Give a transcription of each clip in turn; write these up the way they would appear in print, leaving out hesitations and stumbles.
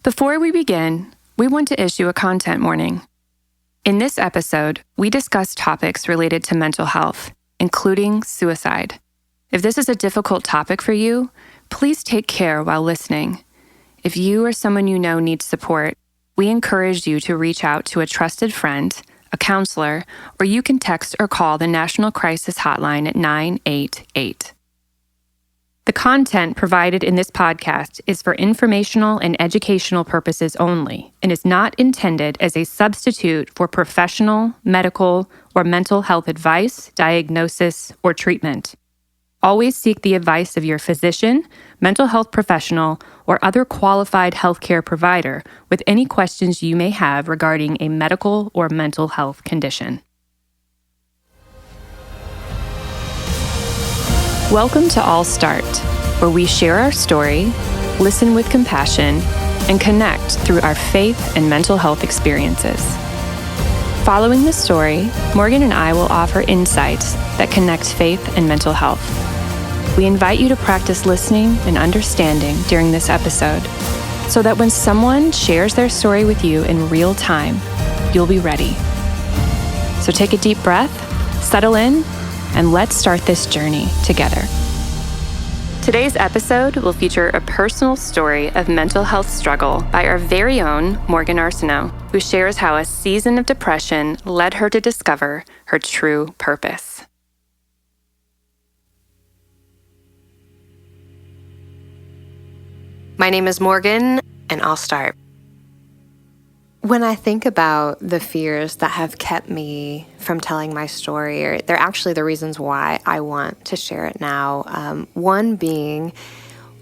Before we begin, we want to issue a content warning. In this episode, we discuss topics related to mental health, including suicide. If this is a difficult topic for you, please take care while listening. If you or someone you know needs support, we encourage you to reach out to a trusted friend, a counselor, or you can text or call the National Crisis Hotline at 988. The content provided in this podcast is for informational and educational purposes only and is not intended as a substitute for professional, medical, or mental health advice, diagnosis, or treatment. Always seek the advice of your physician, mental health professional, or other qualified healthcare provider with any questions you may have regarding a medical or mental health condition. Welcome to All Start, where we share our story, listen with compassion, and connect through our faith and mental health experiences. Following the story, Morgan and I will offer insights that connect faith and mental health. We invite you to practice listening and understanding during this episode so that when someone shares their story with you in real time, you'll be ready. So take a deep breath, settle in, and let's start this journey together. Today's episode will feature a personal story of mental health struggle by our very own Morgan Arsenault, who shares how a season of depression led her to discover her true purpose. My name is Morgan, and I'll start. When I think about the fears that have kept me from telling my story, they're actually the reasons why I want to share it now. One being,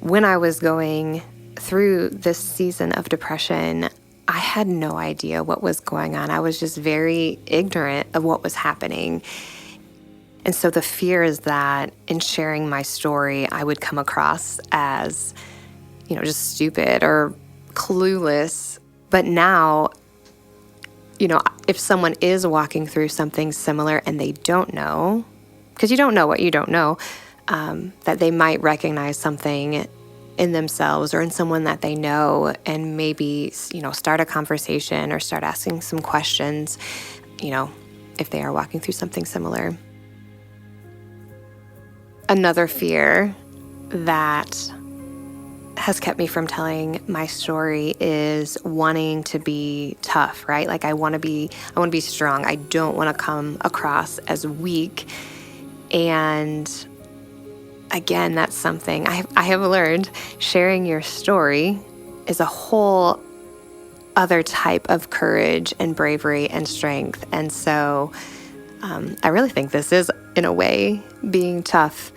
when I was going through this season of depression, I had no idea what was going on. I was just very ignorant of what was happening. And so the fear is that in sharing my story, I would come across as, just stupid or clueless. But now, if someone is walking through something similar and they don't know, because you don't know what you don't know, that they might recognize something in themselves or in someone that they know and maybe, start a conversation or start asking some questions, if they are walking through something similar. Another fear that has kept me from telling my story is wanting to be tough, right? Like I want to be strong. I don't want to come across as weak. And again, that's something I have learned. Sharing your story is a whole other type of courage and bravery and strength. And so I really think this is, in a way, being tough,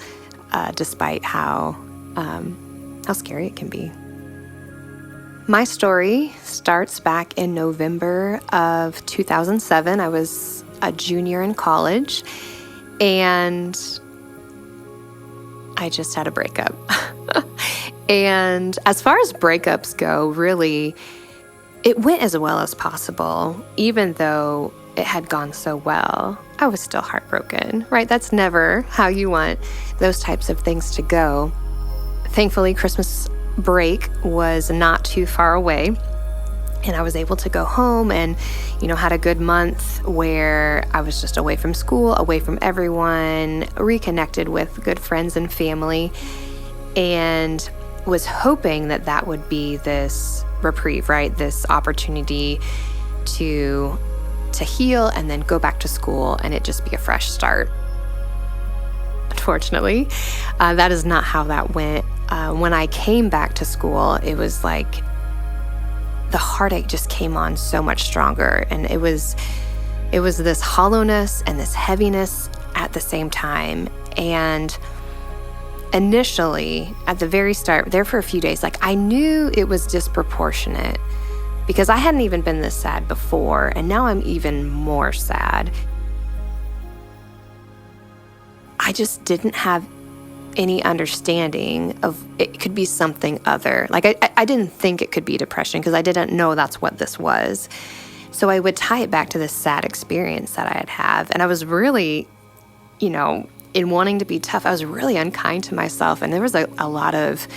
despite how scary it can be. My story starts back in November of 2007. I was a junior in college, and I just had a breakup. And as far as breakups go, really, it went as well as possible. Even though it had gone so well, I was still heartbroken, right? That's never how you want those types of things to go. Thankfully, Christmas break was not too far away, and I was able to go home and, had a good month where I was just away from school, away from everyone, reconnected with good friends and family, and was hoping that that would be this reprieve, right? This opportunity to heal and then go back to school and it just be a fresh start. Unfortunately, that is not how that went. When I came back to school, it was like the heartache just came on so much stronger. And it was this hollowness and this heaviness at the same time. And initially, at the very start, there for a few days, I knew it was disproportionate because I hadn't even been this sad before. And now I'm even more sad. I just didn't have any understanding of it could be something other. I didn't think it could be depression because I didn't know that's what this was. So I would tie it back to this sad experience that I had. And I was really, in wanting to be tough, I was really unkind to myself. And there was a lot of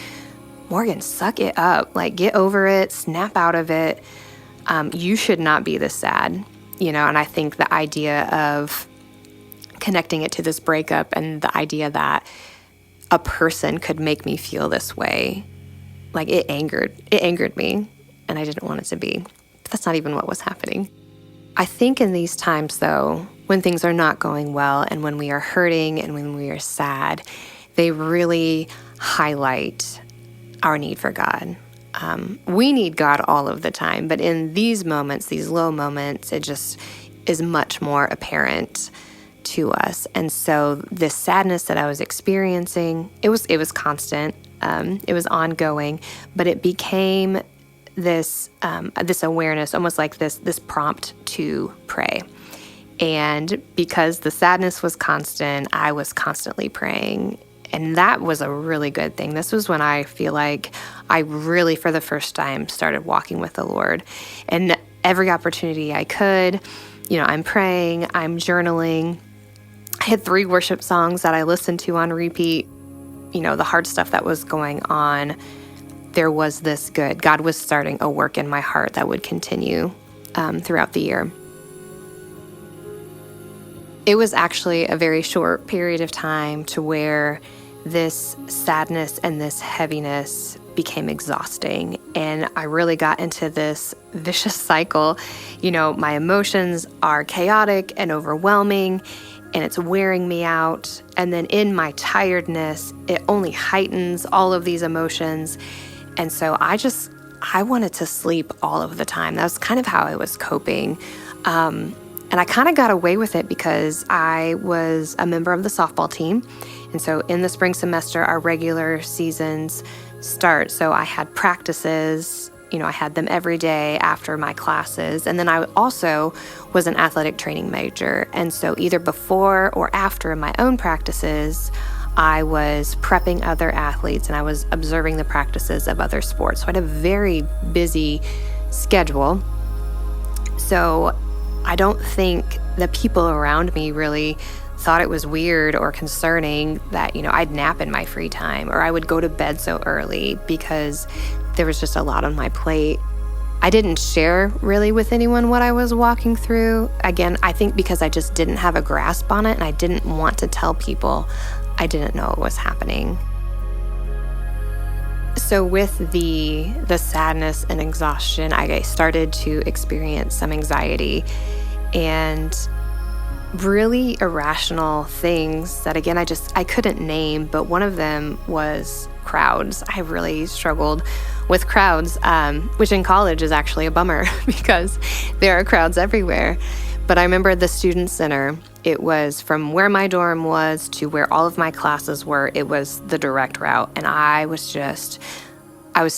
Morgan, suck it up. Like, get over it, snap out of it. You should not be this sad, and I think the idea of connecting it to this breakup and the idea that a person could make me feel this way, like it angered me, and I didn't want it to be. But that's not even what was happening. I think in these times, though, when things are not going well and when we are hurting and when we are sad, they really highlight our need for God. We need God all of the time, but in these moments, these low moments, it just is much more apparent to us. And so this sadness that I was experiencing, it was constant, it was ongoing, but it became this awareness, almost like this prompt to pray. And because the sadness was constant, I was constantly praying. And that was a really good thing. This was when I feel like I really, for the first time, started walking with the Lord. And every opportunity I could, I'm praying, I'm journaling. I had 3 worship songs that I listened to on repeat. The hard stuff that was going on, there was this good. God was starting a work in my heart that would continue throughout the year. It was actually a very short period of time to where this sadness and this heaviness became exhausting. And I really got into this vicious cycle. My emotions are chaotic and overwhelming, and it's wearing me out. And then in my tiredness, it only heightens all of these emotions. And so I wanted to sleep all of the time. That was kind of how I was coping. And I kind of got away with it because I was a member of the softball team. And so in the spring semester, our regular seasons start. So I had practices, I had them every day after my classes. And then I also was an athletic training major. And so either before or after my own practices, I was prepping other athletes and I was observing the practices of other sports. So I had a very busy schedule. So I don't think the people around me really thought it was weird or concerning that, I'd nap in my free time or I would go to bed so early because there was just a lot on my plate. I didn't share really with anyone what I was walking through. Again, I think because I just didn't have a grasp on it and I didn't want to tell people I didn't know what was happening. So with the sadness and exhaustion, I started to experience some anxiety and really irrational things that, again, I couldn't name, but one of them was crowds. I really struggled with crowds, which in college is actually a bummer because there are crowds everywhere. But I remember the student center, it was from where my dorm was to where all of my classes were, it was the direct route. And I was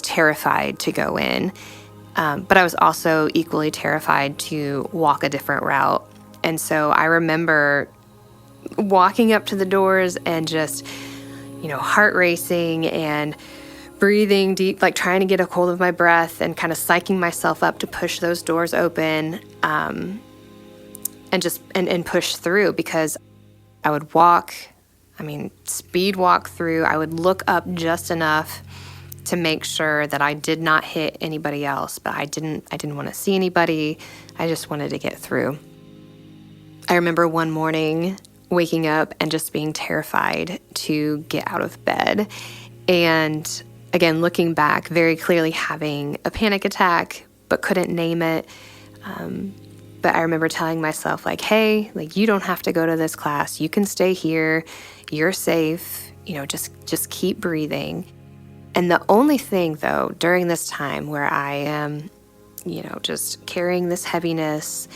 terrified to go in. But I was also equally terrified to walk a different route. And so I remember walking up to the doors and just, heart racing and breathing deep, like trying to get a hold of my breath and kind of psyching myself up to push those doors open and push through, because I would speed walk through. I would look up just enough to make sure that I did not hit anybody else, but I didn't want to see anybody. I just wanted to get through. I remember one morning waking up and just being terrified to get out of bed. And again, looking back, very clearly having a panic attack, but couldn't name it. But I remember telling myself, hey, you don't have to go to this class. You can stay here. You're safe. Just keep breathing. And the only thing, though, during this time where I am, just carrying this heaviness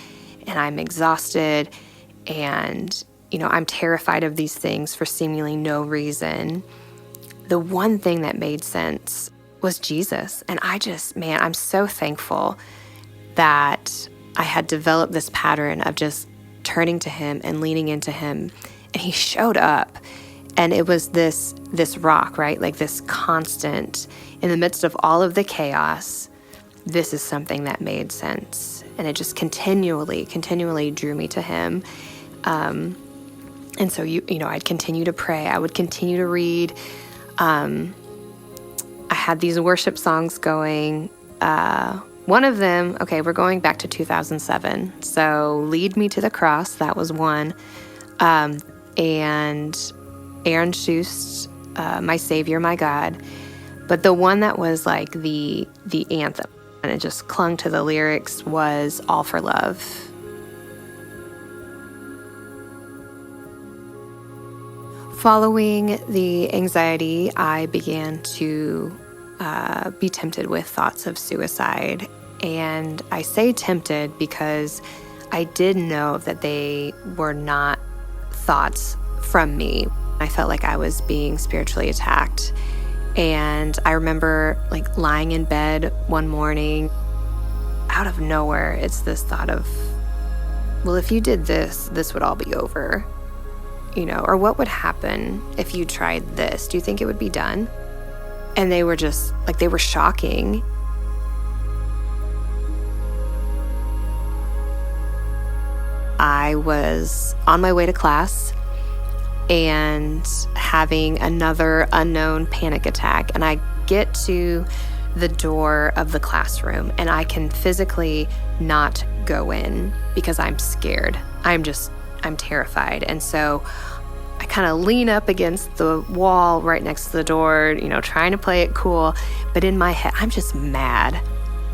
and I'm exhausted and, I'm terrified of these things for seemingly no reason, the one thing that made sense was Jesus. And I'm so thankful that I had developed this pattern of just turning to him and leaning into him. And he showed up. And it was this rock, right? This constant in the midst of all of the chaos. This is something that made sense. And it just continually drew me to him. And so, I'd continue to pray. I would continue to read. I had these worship songs going. One of them, okay, we're going back to 2007. So Lead Me to the Cross, that was one. And Aaron Schust, My Savior, My God. But the one that was like the anthem, and it just clung to the lyrics, was All for Love. Following the anxiety, I began to be tempted with thoughts of suicide. And I say tempted because I did know that they were not thoughts from me. I felt like I was being spiritually attacked. And I remember like lying in bed one morning, out of nowhere, it's this thought of, well, if you did this, this would all be over. Or what would happen if you tried this? Do you think it would be done? And they were just, like, they were shocking. I was on my way to class and having another unknown panic attack. And I get to the door of the classroom and I can physically not go in because I'm scared. I'm terrified. And so I kind of lean up against the wall right next to the door, trying to play it cool. But in my head, I'm just mad.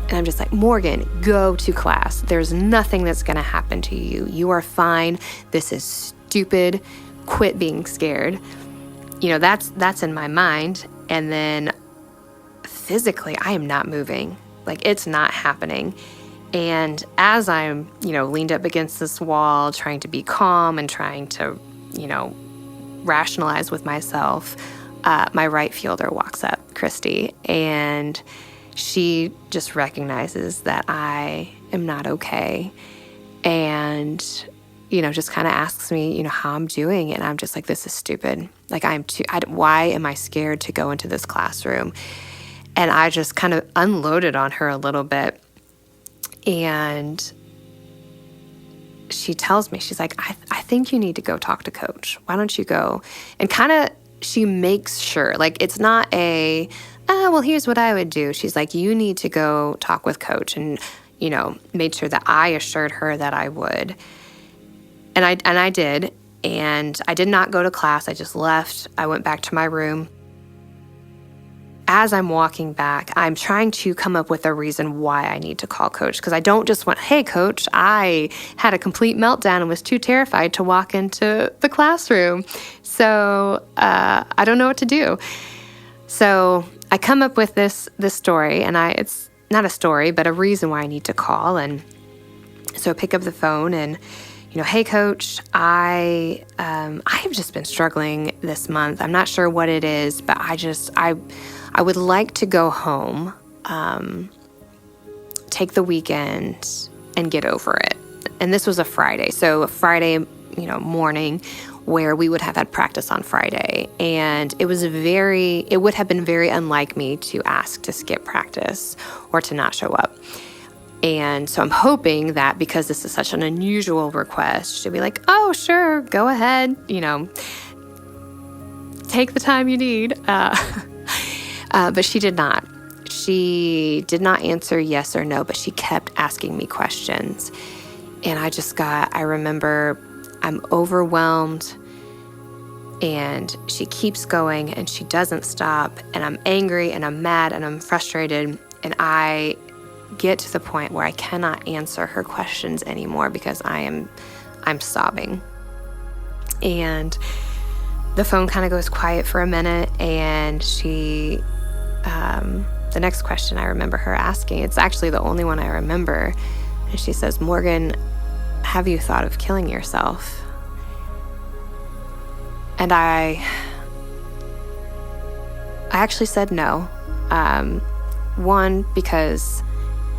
And I'm just like, Morgan, go to class. There's nothing that's going to happen to you. You are fine. This is stupid. Quit being scared. That's in my mind. And then physically, I am not moving. Like, it's not happening. And as I'm, leaned up against this wall, trying to be calm and trying to, rationalize with myself, my right fielder walks up, Christy, and she just recognizes that I am not okay. And, just kind of asks me, how I'm doing. And I'm just like, this is stupid. Like, why am I scared to go into this classroom? And I just kind of unloaded on her a little bit. And she tells me, she's like, I think you need to go talk to coach. Why don't you go? And kind of, she makes sure, like, it's not well, here's what I would do. She's like, you need to go talk with coach, and, made sure that I assured her that I would. And I did. And I did not go to class. I just left. I went back to my room. As I'm walking back, I'm trying to come up with a reason why I need to call coach, because I don't just want, hey, coach, I had a complete meltdown and was too terrified to walk into the classroom. So I don't know what to do. So I come up with this story, and it's not a story, but a reason why I need to call. And so I pick up the phone and, hey, coach, I have just been struggling this month. I'm not sure what it is, but I would like to go home, take the weekend, and get over it. And this was a Friday. So a Friday, morning where we would have had practice on Friday. And it would have been very unlike me to ask to skip practice or to not show up. And so I'm hoping that because this is such an unusual request, she'll be like, oh, sure, go ahead, take the time you need. But she did not. She did not answer yes or no, but she kept asking me questions. And I remember I'm overwhelmed, and she keeps going and she doesn't stop. And I'm angry and I'm mad and I'm frustrated. And I get to the point where I cannot answer her questions anymore because I'm sobbing. And the phone kind of goes quiet for a minute, and she, the next question I remember her asking, it's actually the only one I remember, and she says, Morgan, have you thought of killing yourself? And I actually said no. One, because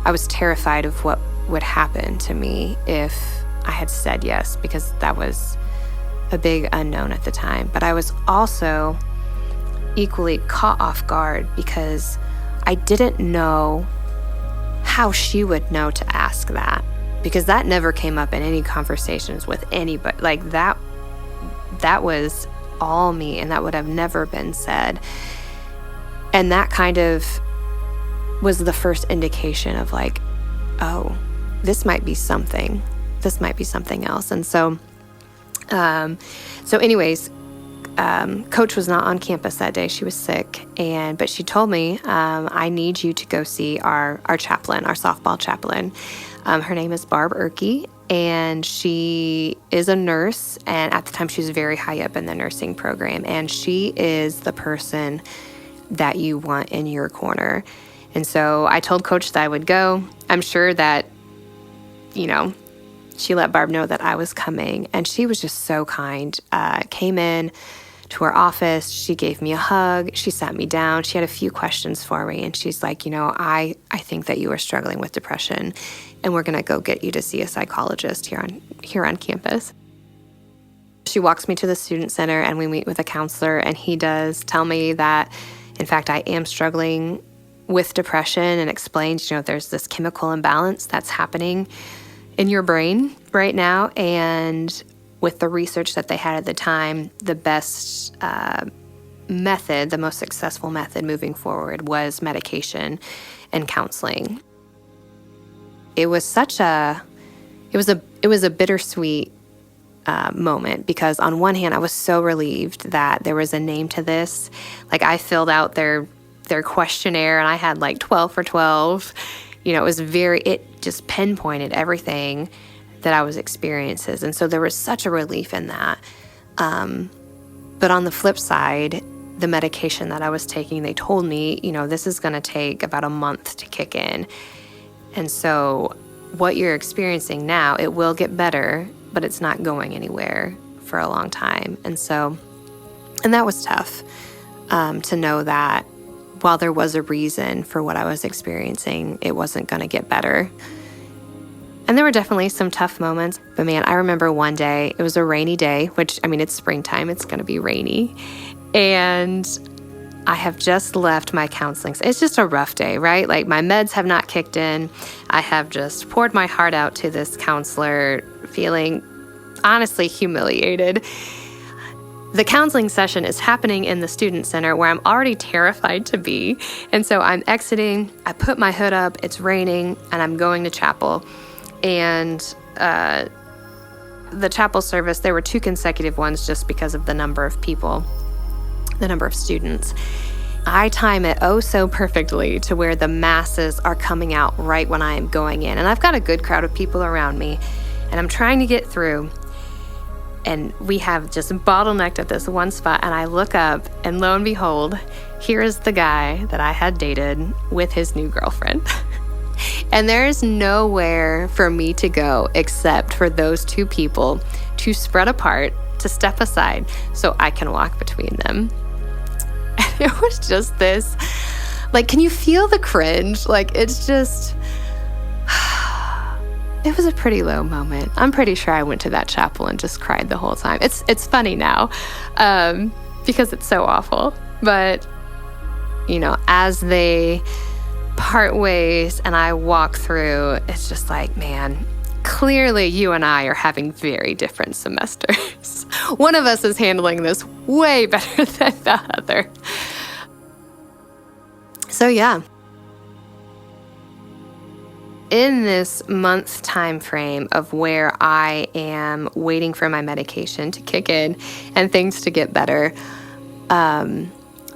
I was terrified of what would happen to me if I had said yes, because that was a big unknown at the time. But I was also equally caught off guard because I didn't know how she would know to ask that, because that never came up in any conversations with anybody. Like that was all me, and that would have never been said. And that kind of was the first indication of like, oh, this might be something. This might be something else. And so, anyways, Coach was not on campus that day. She was sick, but she told me, I need you to go see our chaplain, our softball chaplain. Her name is Barb Erkey, and she is a nurse. And at the time, she was very high up in the nursing program. And she is the person that you want in your corner. And so I told Coach that I would go. I'm sure that, she let Barb know that I was coming. And she was just so kind. Came in to her office. She gave me a hug. She sat me down. She had a few questions for me. And she's like, I think that you are struggling with depression, and we're going to go get you to see a psychologist here on campus. She walks me to the student center, and we meet with a counselor, and he does tell me that, in fact, I am struggling with depression, and explains, there's this chemical imbalance that's happening in your brain right now. And with the research that they had at the time, the best method, the most successful method moving forward was medication and counseling. It was it was a bittersweet moment, because on one hand, I was so relieved that there was a name to this. Like, I filled out their questionnaire, and I had like 12 for 12. It just pinpointed everything that I was experiencing. And so there was such a relief in that. But on the flip side, the medication that I was taking, they told me, this is going to take about a month to kick in. And so what you're experiencing now, it will get better, but it's not going anywhere for a long time. And that was tough, to know that while there was a reason for what I was experiencing, it wasn't going to get better. And there were definitely some tough moments. But man, I remember one day, it was a rainy day, which, it's springtime, it's going to be rainy. And I have just left my counseling. It's just a rough day, right? Like, my meds have not kicked in. I have just poured my heart out to this counselor, feeling honestly humiliated. The counseling session is happening in the student center, where I'm already terrified to be. And so I'm exiting, I put my hood up, it's raining, and I'm going to chapel. And the chapel service, there were 2 consecutive ones just because of the number of people, the number of students. I time it so perfectly to where the masses are coming out right when I am going in. And I've got a good crowd of people around me, and I'm trying to get through. And we have just bottlenecked at this one spot, and I look up, and lo and behold, here is the guy that I had dated with his new girlfriend. And there is nowhere for me to go except for those 2 people to spread apart, to step aside so I can walk between them. And it was just this, like, can you feel the cringe? Like, it's just, it was a pretty low moment. I'm pretty sure I went to that chapel and just cried the whole time. It's funny now, because it's so awful. But, as they part ways and I walk through, it's just like, man, clearly you and I are having very different semesters. One of us is handling this way better than the other. So yeah. In this month time frame of where I am waiting for my medication to kick in and things to get better, the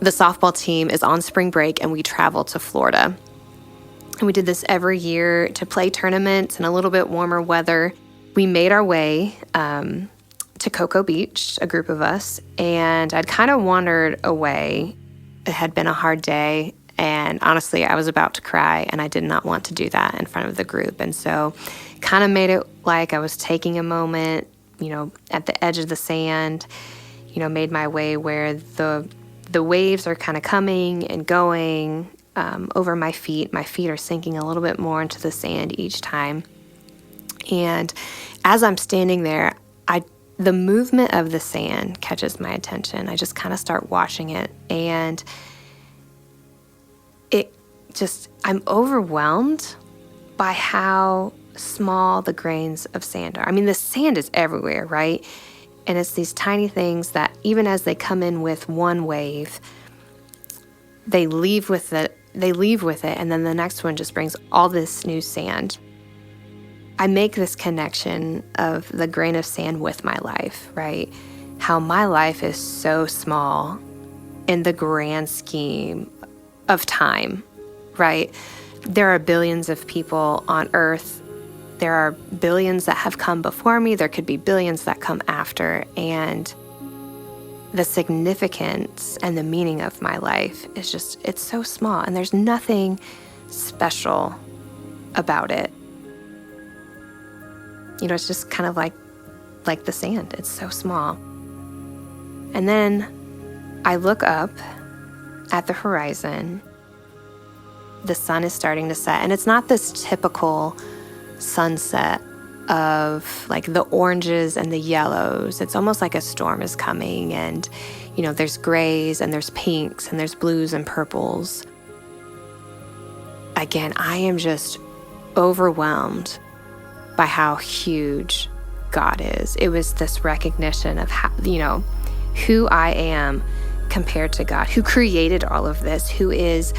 softball team is on spring break, and we travel to Florida. And we did this every year to play tournaments in a little bit warmer weather. We made our way to Cocoa Beach, a group of us, and I'd kind of wandered away. It had been a hard day, and honestly, I was about to cry, and I did not want to do that in front of the group. And so kind of made it like I was taking a moment, at the edge of the sand, made my way where the waves are kind of coming and going over my feet. My feet are sinking a little bit more into the sand each time. And as I'm standing there, the movement of the sand catches my attention. I just kind of start watching it, and I'm overwhelmed by how small the grains of sand are. The sand is everywhere, right? And it's these tiny things that even as they come in with one wave, they leave with it, and then the next one just brings all this new sand. I make this connection of the grain of sand with my life, right? How my life is so small in the grand scheme of time, right? There are billions of people on earth. There are billions that have come before me. There could be billions that come after. And the significance and the meaning of my life is just, it's so small. And there's nothing special about it. It's just kind of like the sand. It's so small. And then I look up at the horizon. The sun is starting to set, and it's not this typical sunset of like the oranges and the yellows. It's almost like a storm is coming, and there's grays and there's pinks and there's blues and purples. Again, I am just overwhelmed by how huge God is. It was this recognition of how, who I am compared to God, who created all of this, who is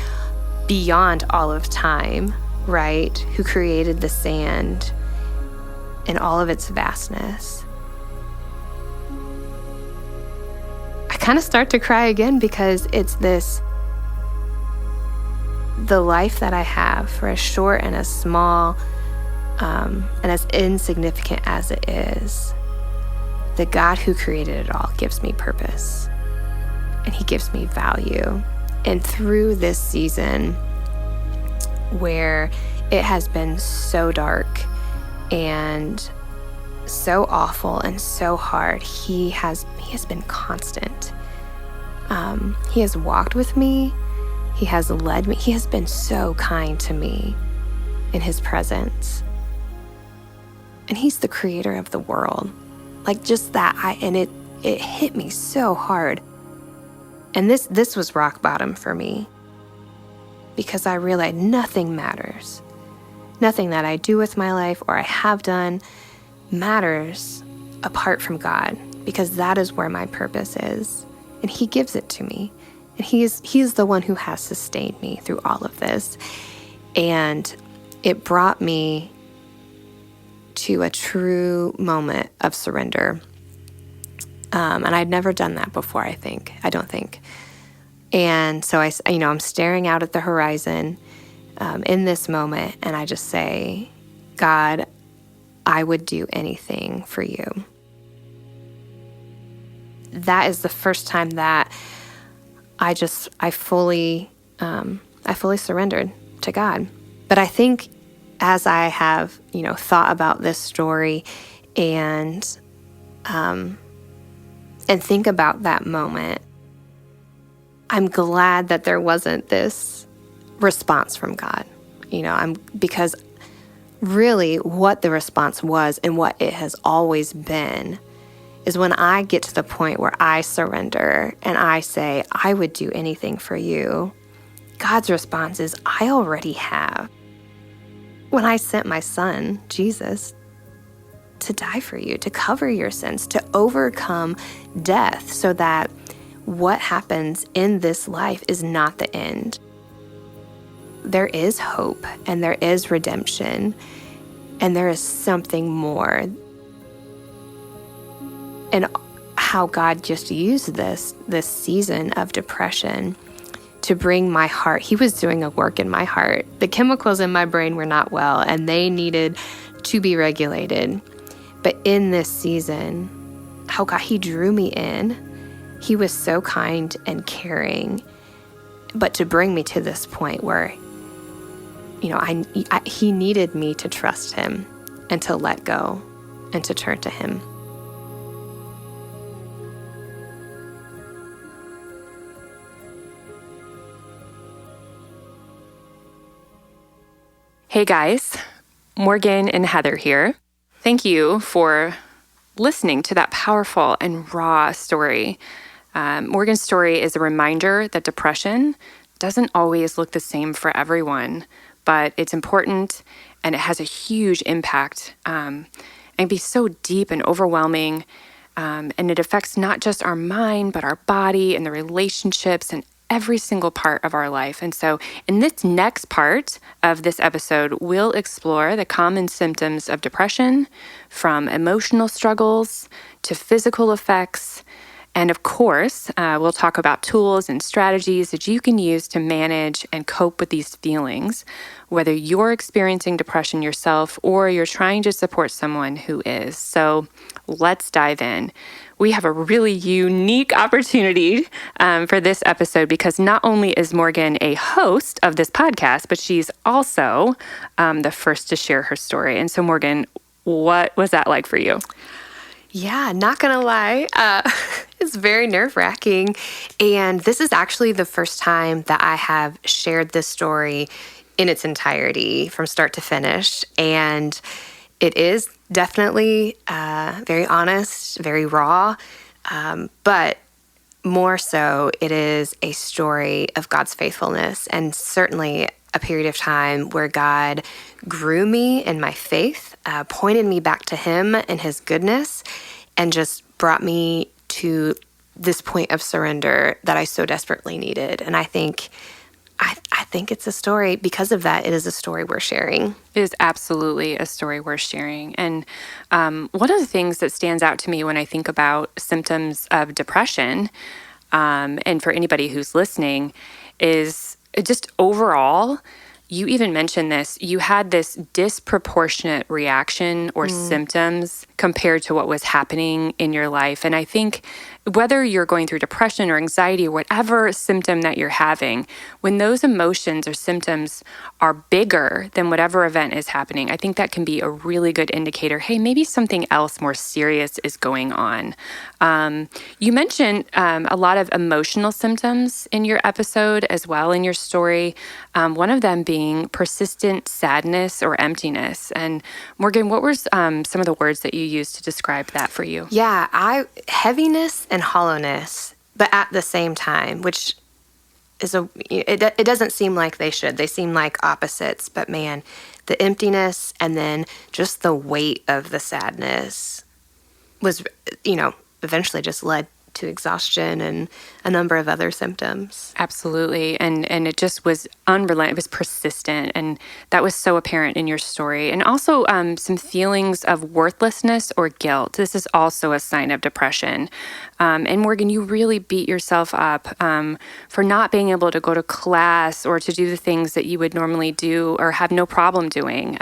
beyond all of time, right? Who created the sand in all of its vastness. I kind of start to cry again because it's the life that I have, for as short and as small and as insignificant as it is, the God who created it all gives me purpose, and He gives me value. And through this season where it has been so dark and so awful and so hard, He has been constant. He has walked with me. He has led me. He has been so kind to me in His presence. And He's the creator of the world. Like just that, it hit me so hard. And this was rock bottom for me, because I realized nothing matters. Nothing that I do with my life or I have done matters apart from God, because that is where my purpose is. And He gives it to me. And He's the one who has sustained me through all of this. And it brought me to a true moment of surrender. And I'd never done that before, I don't think. And so I'm staring out at the horizon in this moment, and I just say, God, I would do anything for you. That is the first time that I fully surrendered to God. But I think as I have, thought about this story and think about that moment, I'm glad that there wasn't this response from God. Because really what the response was, and what it has always been, is when I get to the point where I surrender and I say, I would do anything for you, God's response is, I already have. When I sent my son, Jesus, to die for you, to cover your sins, to overcome death, so that what happens in this life is not the end. There is hope, and there is redemption, and there is something more. And how God just used this season of depression to bring my heart. He was doing a work in my heart. The chemicals in my brain were not well, and they needed to be regulated. But in this season, how God, He drew me in. He was so kind and caring, but to bring me to this point where, He needed me to trust Him and to let go and to turn to Him. Hey guys, Morgan and Heather here. Thank you for listening to that powerful and raw story. Morgan's story is a reminder that depression doesn't always look the same for everyone, but it's important and it has a huge impact and can be so deep and overwhelming. And it affects not just our mind, but our body and the relationships and every single part of our life. And so in this next part of this episode, we'll explore the common symptoms of depression, from emotional struggles to physical effects. And of course, we'll talk about tools and strategies that you can use to manage and cope with these feelings, whether you're experiencing depression yourself or you're trying to support someone who is. So let's dive in. We have a really unique opportunity for this episode because not only is Morgan a host of this podcast, but she's also the first to share her story. And so, Morgan, what was that like for you? Yeah, not gonna lie, it's very nerve-wracking. And this is actually the first time that I have shared this story in its entirety from start to finish. And it is definitely very honest, very raw, but more so, it is a story of God's faithfulness and certainly a period of time where God grew me in my faith, pointed me back to Him and His goodness, and just brought me to this point of surrender that I so desperately needed. And I think it's a story, because of that, it is a story worth sharing. It is absolutely a story worth sharing. And one of the things that stands out to me when I think about symptoms of depression, and for anybody who's listening, is just overall, you even mentioned this, you had this disproportionate reaction or symptoms compared to what was happening in your life. And I think whether you're going through depression or anxiety or whatever symptom that you're having, when those emotions or symptoms are bigger than whatever event is happening, I think that can be a really good indicator. Hey, maybe something else more serious is going on. You mentioned a lot of emotional symptoms in your episode as well in your story. One of them being persistent sadness or emptiness. And Morgan, what were some of the words that you used to describe that for you? Yeah, heaviness and hollowness, but at the same time, which is it doesn't seem like they should. They seem like opposites, but man, the emptiness and then just the weight of the sadness was, eventually just led to exhaustion and a number of other symptoms. Absolutely. And it just was unrelenting. It was persistent. And that was so apparent in your story. And also some feelings of worthlessness or guilt. This is also a sign of depression. And Morgan, you really beat yourself up for not being able to go to class or to do the things that you would normally do or have no problem doing.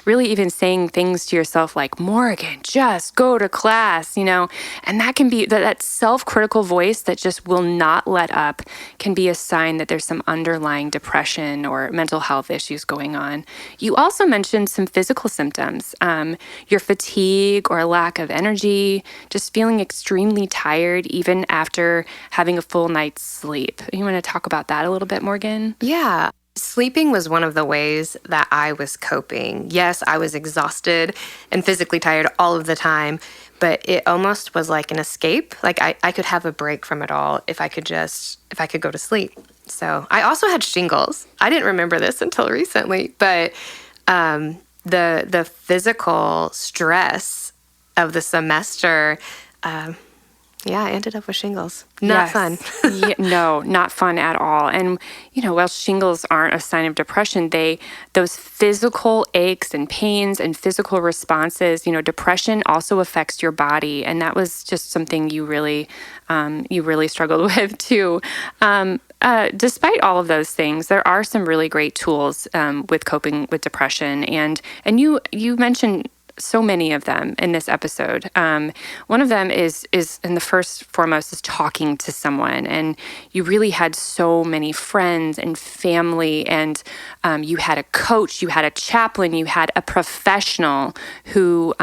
Really even saying things to yourself like, Morgan, just go to class, and that can be that self-critical voice that just will not let up can be a sign that there's some underlying depression or mental health issues going on. You also mentioned some physical symptoms, your fatigue or lack of energy, just feeling extremely tired even after having a full night's sleep. You want to talk about that a little bit, Morgan? Yeah. Sleeping was one of the ways that I was coping. Yes, I was exhausted and physically tired all of the time, but it almost was like an escape. Like I could have a break from it all if I could go to sleep. So I also had shingles. I didn't remember this until recently, but the physical stress of the semester, I ended up with shingles. Not fun. No, not fun at all. And, while shingles aren't a sign of depression, those physical aches and pains and physical responses, depression also affects your body. And that was just something you really struggled with too. Despite all of those things, there are some really great tools with coping with depression. And you mentioned so many of them in this episode. One of them is and the first foremost is talking to someone. And you really had so many friends and family, and you had a coach, you had a chaplain, you had a professional who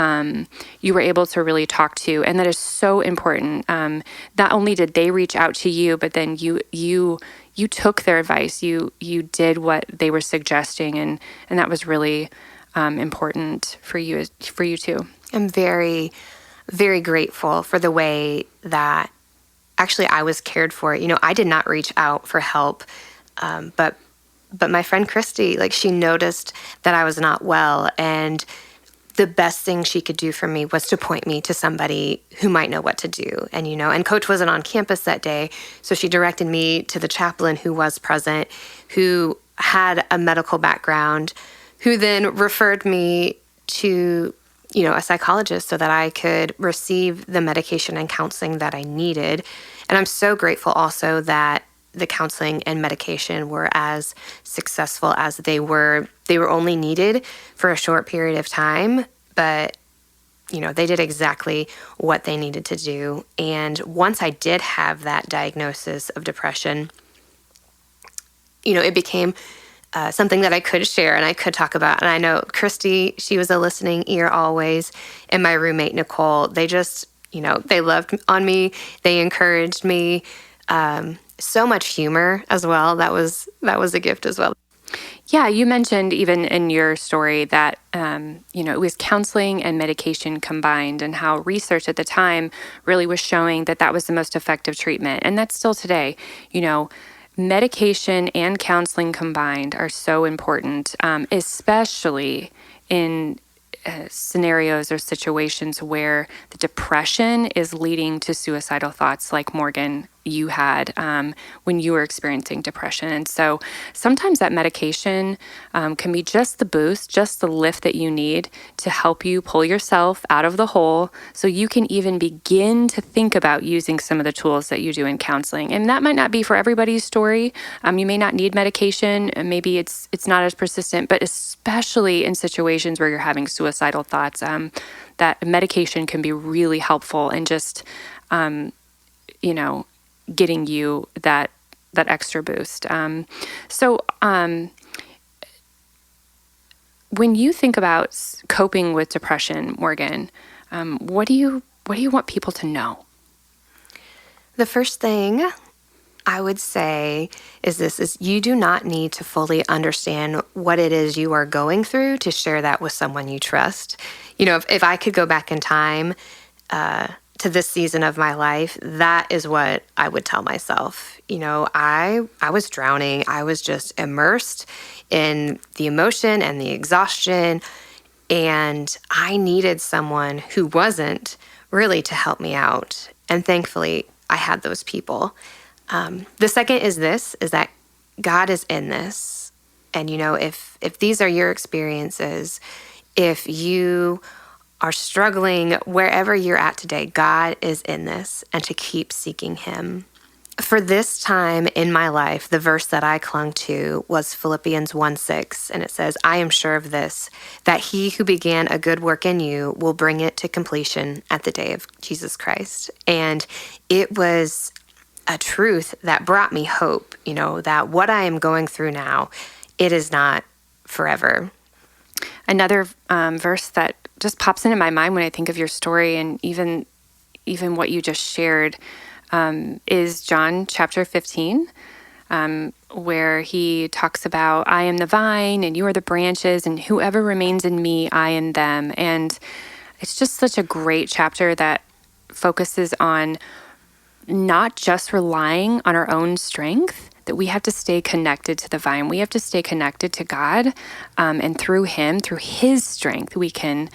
you were able to really talk to. And that is so important. Not only did they reach out to you, but then you took their advice. You did what they were suggesting, and that was really important for you too. I'm very, very grateful for the way that actually I was cared for. I did not reach out for help, but my friend Christy, she noticed that I was not well, and the best thing she could do for me was to point me to somebody who might know what to do. And Coach wasn't on campus that day, so she directed me to the chaplain who was present, who had a medical background, who then referred me to, a psychologist so that I could receive the medication and counseling that I needed. And I'm so grateful also that the counseling and medication were as successful as they were. They were only needed for a short period of time, but they did exactly what they needed to do. And once I did have that diagnosis of depression, it became something that I could share and I could talk about. And I know Christy, she was a listening ear always, and my roommate Nicole, they just, they loved on me. They encouraged me. So much humor as well. That was a gift as well. Yeah, you mentioned even in your story that, it was counseling and medication combined, and how research at the time really was showing that that was the most effective treatment. And that's still today. Medication and counseling combined are so important, especially in scenarios or situations where the depression is leading to suicidal thoughts, like Morgan, you had when you were experiencing depression. And so sometimes that medication can be just the boost, just the lift that you need to help you pull yourself out of the hole, so you can even begin to think about using some of the tools that you do in counseling. And that might not be for everybody's story. You may not need medication, and maybe it's not as persistent, but especially in situations where you're having suicidal thoughts, that medication can be really helpful in just, getting you that extra boost. So when you think about coping with depression, Morgan, what do you want people to know? The first thing I would say is you do not need to fully understand what it is you are going through to share that with someone you trust. If I could go back in time, to this season of my life, that is what I would tell myself. I was drowning. I was just immersed in the emotion and the exhaustion, and I needed someone who wasn't really to help me out. And thankfully, I had those people. The second is that God is in this. And, if these are your experiences, if you are struggling wherever you're at today, God is in this, and to keep seeking Him. For this time in my life, the verse that I clung to was Philippians 1:6, and it says, "I am sure of this, that He who began a good work in you will bring it to completion at the day of Jesus Christ." And it was a truth that brought me hope, that what I am going through now, it is not forever. Another verse that just pops into my mind when I think of your story, and even what you just shared, is John chapter 15, where he talks about, "I am the vine and you are the branches, and whoever remains in me, I in them." And it's just such a great chapter that focuses on not just relying on our own strength, that we have to stay connected to the vine. We have to stay connected to God, and through Him, through His strength, we can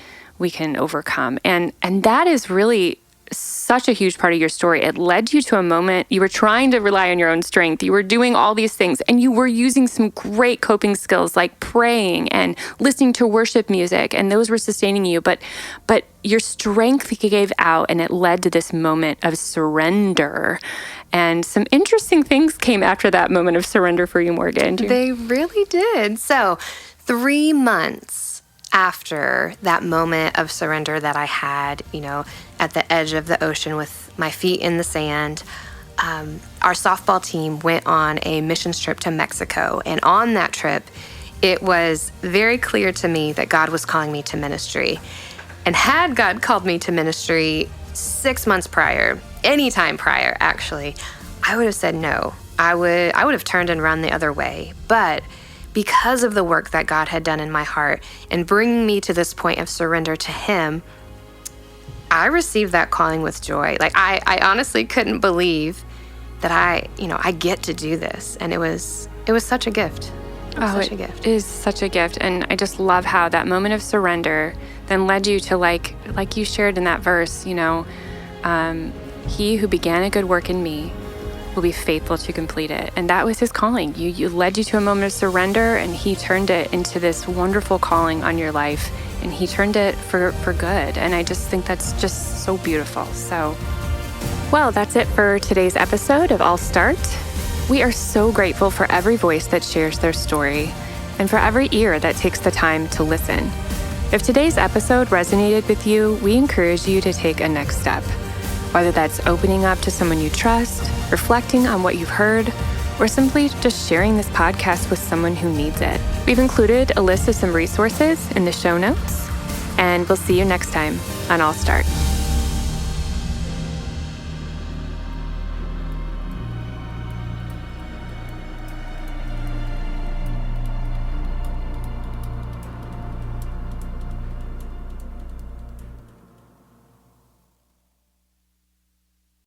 overcome. And that is really such a huge part of your story. It led you to a moment you were trying to rely on your own strength. You were doing all these things, and you were using some great coping skills like praying and listening to worship music, and those were sustaining you. But your strength gave out, and it led to this moment of surrender. And some interesting things came after that moment of surrender for you, Morgan. They really did. So 3 months after that moment of surrender that I had, at the edge of the ocean with my feet in the sand, our softball team went on a missions trip to Mexico. And on that trip, it was very clear to me that God was calling me to ministry. And had God called me to ministry 6 months prior, any time prior, actually, I would have said no. I would have turned and run the other way. But because of the work that God had done in my heart and bringing me to this point of surrender to Him, I received that calling with joy. Like, I honestly couldn't believe that I get to do this. And it was such a gift. Such a gift. It is such a gift. And I just love how that moment of surrender then led you to like you shared in that verse, he who began a good work in me will be faithful to complete it. And that was his calling. You led you to a moment of surrender, and he turned it into this wonderful calling on your life. And he turned it for good. And I just think that's just so beautiful. So, well, that's it for today's episode of I'll Start. We are so grateful for every voice that shares their story and for every ear that takes the time to listen. If today's episode resonated with you, we encourage you to take a next step, whether that's opening up to someone you trust, reflecting on what you've heard, or simply just sharing this podcast with someone who needs it. We've included a list of some resources in the show notes, and we'll see you next time on I'll Start.